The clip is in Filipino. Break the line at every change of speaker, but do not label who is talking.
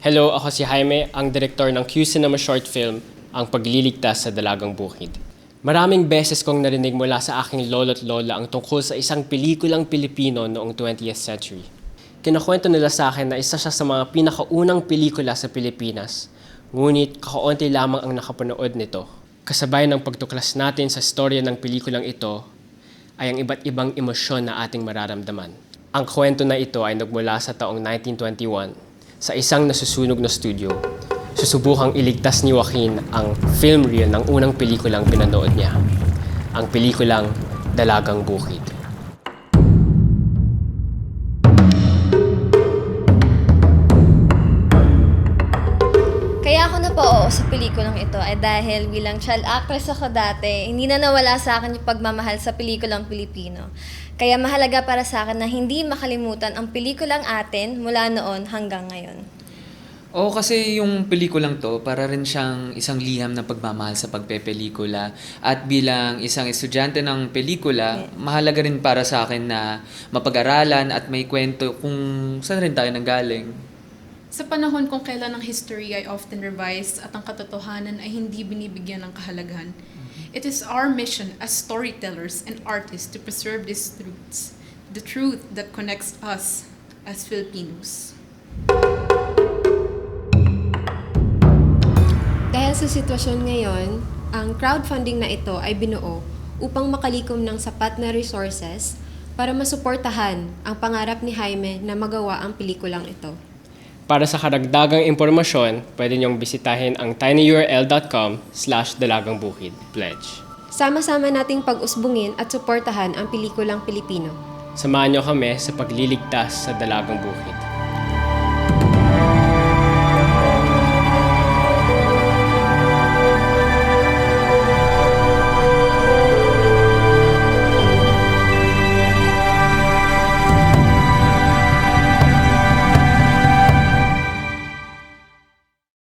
Hello, ako si Jaime, ang direktor ng Q Cinema short film, Ang Pagliligtas sa Dalagang Bukid. Maraming beses kong narinig mula sa aking lolo't lola ang tungkol sa isang pelikulang Pilipino noong 20th century. Kinakwento nila sa akin na isa siya sa mga pinakaunang pelikula sa Pilipinas, ngunit kakaunti lamang ang nakapanood nito. Kasabay ng pagtuklas natin sa storya ng pelikulang ito ay ang iba't ibang emosyon na ating mararamdaman. Ang kwento na ito ay nagmula sa taong 1921 sa isang nasusunog na studio. Susubukang iligtas ni Joaquin ang film reel ng unang pelikulang pinanood niya, ang pelikulang Dalagang Bukid.
Kaya ako napoo sa pelikulang ito ay dahil bilang child actress ako dati, hindi na nawala sa akin yung pagmamahal sa pelikulang Pilipino. Kaya mahalaga para sa akin na hindi makalimutan ang pelikulang atin mula noon hanggang ngayon.
Oo, kasi yung pelikulang to, para rin siyang isang liham ng pagmamahal sa pagpepelikula. At bilang isang estudyante ng pelikula, mahalaga rin para sa akin na mapag-aralan at may kwento kung saan rin tayo nanggaling.
Sa panahon kung kailan ang history ay often revised at ang katotohanan ay hindi binibigyan ng kahalagahan, it is our mission as storytellers and artists to preserve these truths, the truth that connects us as Filipinos.
Dahil sa sitwasyon ngayon, ang crowdfunding na ito ay binuo upang makalikom ng sapat na resources para masuportahan ang pangarap ni Jaime na magawa ang pelikulang ito.
Para sa karagdagang impormasyon, pwede niyong bisitahin ang tinyurl.com/dalagangbukid. Pledge.
Sama-sama nating pag-usbungin at suportahan ang pelikulang Pilipino.
Samahan niyo kami sa pagliligtas sa Dalagang Bukid.